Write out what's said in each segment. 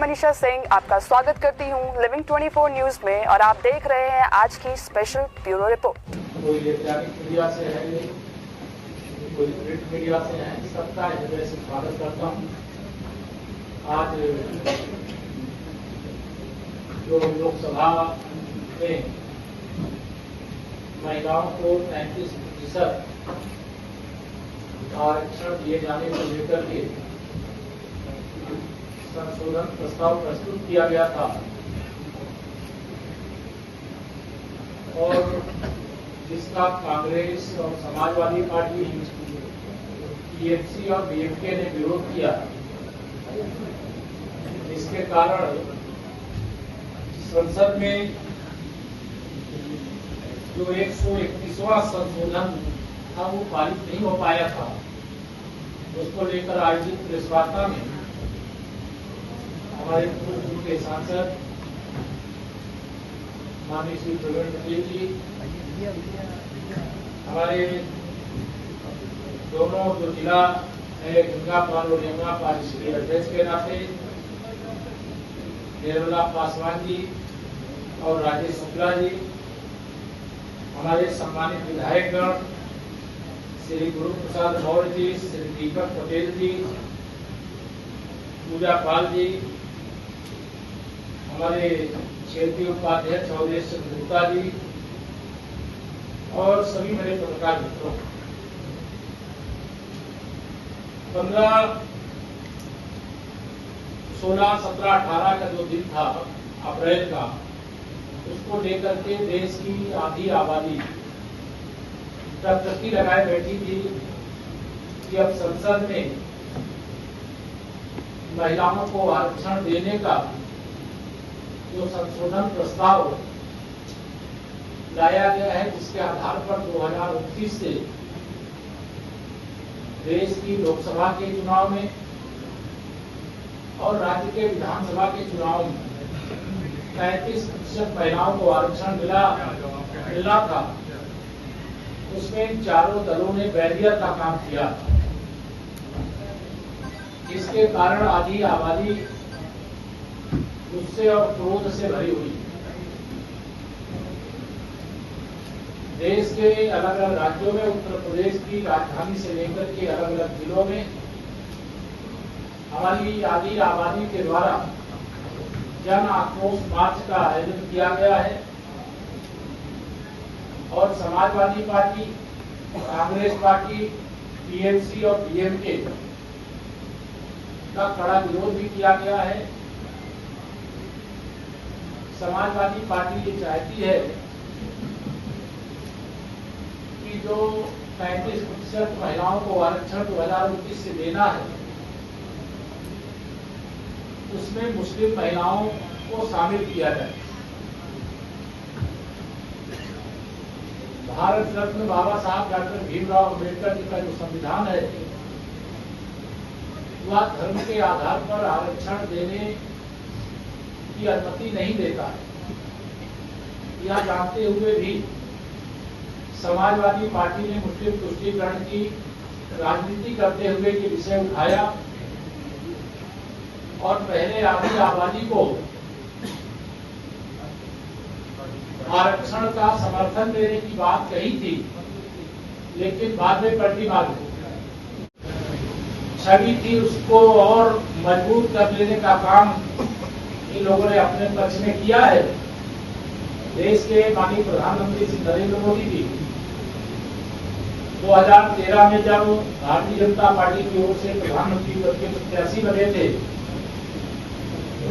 मनीषा सिंह आपका स्वागत करती हूं लिविंग 24 न्यूज में और आप देख रहे हैं आज की स्पेशल ब्यूरो रिपोर्ट। कोई इलेक्ट्रॉनिक मीडिया से है, कोई प्रिंट मीडिया से है, सबका हृदय से स्वागत करता हूं। आज जो लोकसभा में महिलाओं को 33% आरक्षण दिए जाने को लेकर के संशोधन प्रस्ताव प्रस्तुत किया गया था और जिसका कांग्रेस और समाजवादी पार्टी, टीएमसी और डीएमके ने विरोध किया, जिसके कारण संसद में जो 131वां संशोधन था वो पारित नहीं हो पाया था। उसको लेकर आयोजित प्रेस वार्ता में हमारे पूर्व के सांसद माननीय श्री प्रवीण पटेल जी, हमारे दोनों जो जिला है गंगापाल और यमुनापाल, इसके अध्यक्ष के नाते निर्मला पासवान जी और राजेश शुक्ला जी, हमारे सम्मानित विधायकगण श्री गुरु प्रसाद मौर्य जी, श्री दीपक पटेल जी, पूजा पाल जी, हमारे क्षेत्रीय उपाध्यक्ष अवधेश गुप्ता जी और सभी मेरे पत्रकार मित्रों, 15, 16, 17, 18 का जो दिन था अप्रैल का, उसको लेकर के देश की आधी आबादी टकटकी लगाए बैठी थी कि अब संसद में महिलाओं को आरक्षण देने का जो संशोधन प्रस्ताव लाया गया है, जिसके आधार पर 2029 से देश की लोकसभा के चुनाव में और राज्य के विधानसभा के चुनाव में 33% महिलाओं को आरक्षण मिला था, उसमें चारों दलों ने बैरियर का काम किया। इसके कारण आधी आबादी गुस्से और क्रोध से भरी हुई। देश के अलग अलग राज्यों में, उत्तर प्रदेश की राजधानी से लेकर के अलग अलग जिलों में हमारी आधी आबादी के द्वारा जन आक्रोश मार्च का आयोजन किया गया है और Samajwadi party, Congress party, TMC और डीएमके का कड़ा विरोध भी किया गया है। समाजवादी पार्टी ये चाहती है कि जो 35% महिलाओं को आरक्षण 2029 से देना है, उसमें मुस्लिम महिलाओं को शामिल किया जाए। भारत रत्न बाबा साहब डॉक्टर भीमराव अम्बेडकर जी का जो संविधान है, वह धर्म के आधार पर आरक्षण देने की अनुमति नहीं देता है। यह जानते हुए भी समाजवादी पार्टी ने मुस्लिम तुष्टीकरण की राजनीति करते हुए ये विषय उठाया और पहले आधी आबादी को आरक्षण का समर्थन देने की बात कही थी, लेकिन बाद में पलटी मार दी। छवि थी उसको और मजबूत कर लेने का काम इन लोगों ने अपने पक्ष में किया है। देश के माननीय प्रधानमंत्री श्री नरेंद्र मोदी जी 2013 में जब भारतीय जनता पार्टी की ओर से प्रधानमंत्री पद के प्रत्याशी बने थे,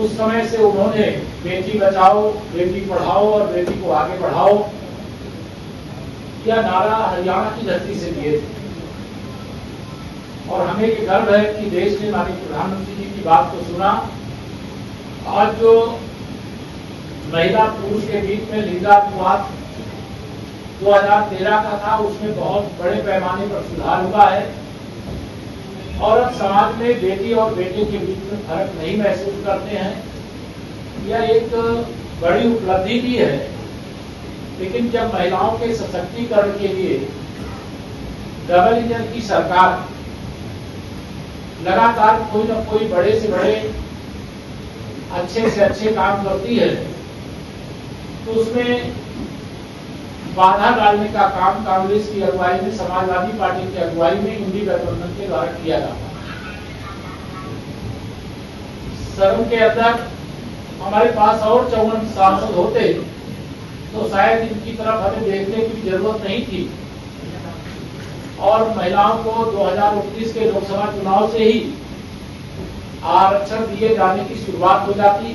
उस समय से उन्होंने बेटी बचाओ, बेटी पढ़ाओ और बेटी को आगे बढ़ाओ यह नारा हरियाणा की धरती से दिए थे और हमें ये गर्व है कि देश ने माननीय प्रधानमंत्री जी की बात को सुना। आज जो महिला पुरुष के बीच में लिंगानुपात 2013 का था, उसमें बहुत बड़े पैमाने पर सुधार हुआ है और अब समाज में बेटी और बेटे के बीच में फर्क नहीं महसूस करते हैं। यह एक बड़ी उपलब्धि भी है, लेकिन जब महिलाओं के सशक्तिकरण के लिए डबल इंजन की सरकार लगातार कोई न कोई बड़े से बड़े अच्छे से अच्छे काम करती है तो उसमें बाधा डालने का काम कांग्रेस की अगुवाई में, समाजवादी पार्टी की अगुवाई में इंडी गठबंधन के द्वारा किया जाता है। सदन के अंदर हमारे पास और 54 सांसद होते तो शायद इनकी तरफ हमें देखने की जरूरत नहीं थी और महिलाओं को 2019 के लोकसभा चुनाव से ही आरक्षण दिए जाने की शुरुआत हो जाती।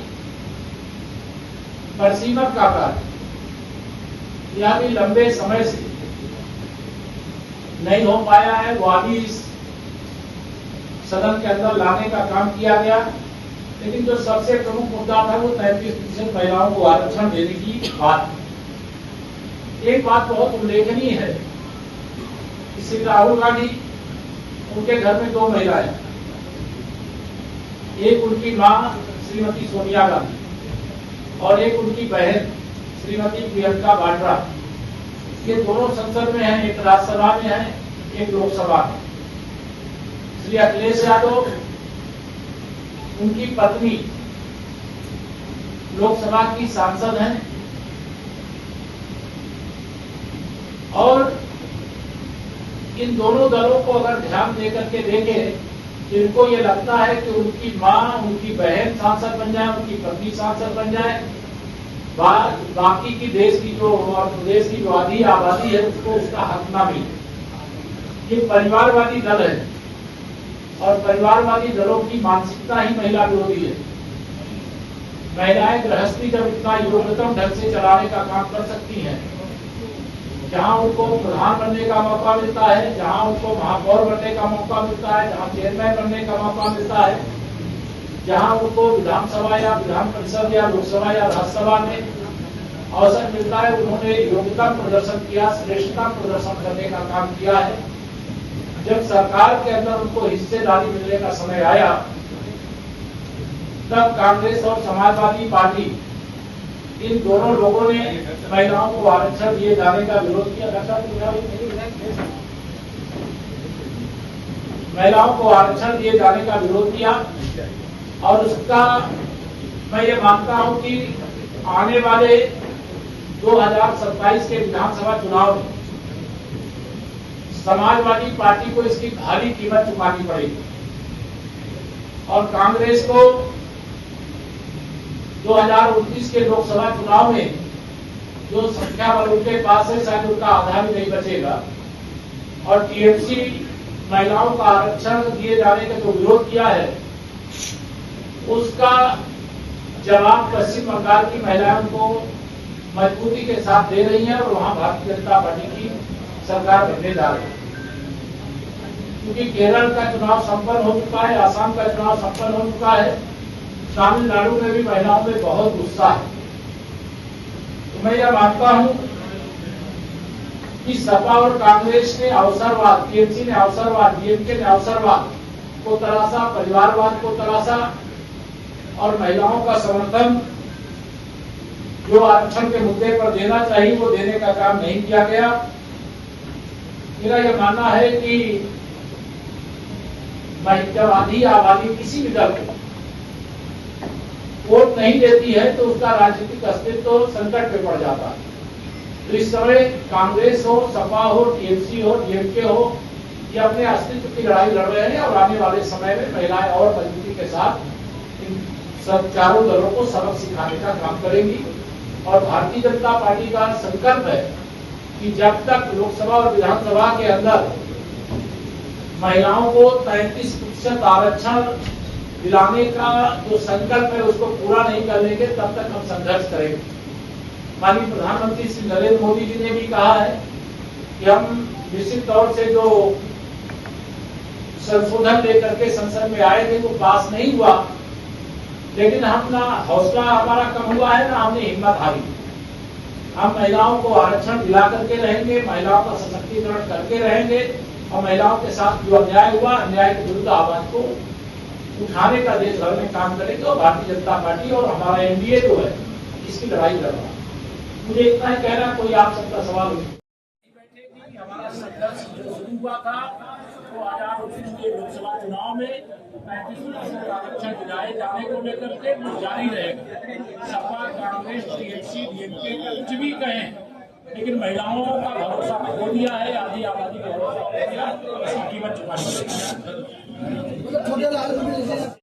पर सीमत का कार्य यह भी लंबे समय से नहीं हो पाया है, वो अभी इस सदन के अंदर लाने का काम किया गया। लेकिन जो सबसे प्रमुख मुद्दा था वो 33% महिलाओं को आरक्षण देने की बात। एक बात बहुत उल्लेखनीय है, श्री राहुल गांधी, उनके घर में 2 महिलाएं, एक उनकी मां श्रीमती सोनिया गांधी और एक उनकी बहन श्रीमती प्रियंका वाड्रा। ये दोनों संसद में हैं, एक राज्यसभा में है, एक लोकसभा में। श्री अखिलेश यादव, उनकी पत्नी लोकसभा की सांसद हैं और इन दोनों दलों को अगर ध्यान देकर के देखें, इनको ये लगता है कि उनकी मां, उनकी बहन सांसद बन जाए, उनकी पत्नी सांसद बन जाए, बाकी की देश की जो और प्रदेश की जो आधी आबादी है उसको उसका हक ना मिले। ये परिवारवादी दल है और परिवारवादी दलों की मानसिकता ही महिला विरोधी है। महिलाएं गृहस्थी जब इतना योग्यतम ढंग से चलाने का काम कर सकती हैं, जहां उनको प्रधान बनने का मौका मिलता है, जहां उनको महापौर बनने का मौका मिलता है, जहां चेयरमैन बनने का मौका मिलता है, जहां उनको विधानसभा या विधान परिषद या लोकसभा या राज्यसभा में अवसर मिलता है, उन्होंने योग्यता प्रदर्शन किया, श्रेष्ठता प्रदर्शन करने का काम किया है। जब सरकार के अंदर उनको हिस्सेदारी मिलने का समय आया, तब कांग्रेस और समाजवादी पार्टी, इन दोनों लोगों ने महिलाओं को आरक्षण दिए जाने का विरोध किया। महिलाओं को आरक्षण दिए जाने का विरोध किया और उसका मैं ये मानता हूं कि आने वाले 2027 के विधानसभा चुनाव में समाजवादी पार्टी को इसकी भारी कीमत चुकानी पड़ेगी और कांग्रेस को 2019 के लोकसभा चुनाव में जो संख्या बल उनके पास है, शायद उनका आधा भी नहीं बचेगा और टीएमसी महिलाओं का आरक्षण दिए जाने का जो विरोध किया है, उसका जवाब पश्चिम बंगाल की महिलाओं को मजबूती के साथ दे रही है और वहां भारतीय जनता पार्टी की सरकार बनने जा रही है। क्योंकि केरल का चुनाव संपन्न हो चुका है, आसाम का चुनाव संपन्न हो चुका है, तमिलनाडु में भी महिलाओं में बहुत गुस्सा है। तो मैं यह मानता हूं कि सपा और कांग्रेस ने अवसरवाद, टीएमसी ने अवसरवाद, डीएमके ने अवसरवाद को तराशा, परिवारवाद को तराशा और महिलाओं का समर्थन जो आरक्षण के मुद्दे पर देना चाहिए वो देने का काम नहीं किया गया। मेरा यह मानना है कि जब आधी आबादी किसी भी दल को वोट नहीं देती है तो उसका राजनीतिक अस्तित्व संकट में पड़ जाता है। तो इस समय कांग्रेस हो, सपा हो, टीएमसी हो, डीएमके हो, ये अपने अस्तित्व की लड़ाई लड़ रहे हैं और आने वाले समय में महिलाएं और मजबूती के साथ इन सब चारों दलों को सबक सिखाने का काम करेंगी। और भारतीय जनता पार्टी का संकल्प है कि जब तक लोकसभा और विधानसभा के अंदर महिलाओं को 33% आरक्षण दिलाने का जो संकल्प है उसको पूरा नहीं कर लेंगे, तब तक हम संघर्ष करेंगे। माननीय प्रधानमंत्री श्री नरेंद्र मोदी जी ने भी कहा है कि हम निश्चित तौर से जो संशोधन लेकर के संसद में आए थे वो पास नहीं हुआ, लेकिन हम ना हौसला हमारा कम हुआ है, ना हमने हिम्मत हारी। हम महिलाओं को आरक्षण दिला करके रहेंगे, महिलाओं का सशक्तिकरण करके रहेंगे और महिलाओं के साथ जो अन्याय हुआ, अन्याय के विरुद्ध आवाज को उठाने का देश भर में काम करेंगे और भारतीय जनता पार्टी और हमारा एनडीए जो है इसकी लड़ाई लड़ रहा है। मुझे इतना ही कहना, कोई आप सबका सवाल नहीं। हमारा संघर्ष जो शुरू हुआ था तो आजाद के लोकसभा चुनाव में 35% आरक्षण दिलाए जाने को लेकर के वो जारी रहेगा। सपा, कांग्रेस, टीएमसी, डीएमके कुछ भी कहें, लेकिन महिलाओं का भरोसा खो दिया है, आधी आबादी का भरोसा खो दिया, इसकी कीमत चुकानी पड़ेगी।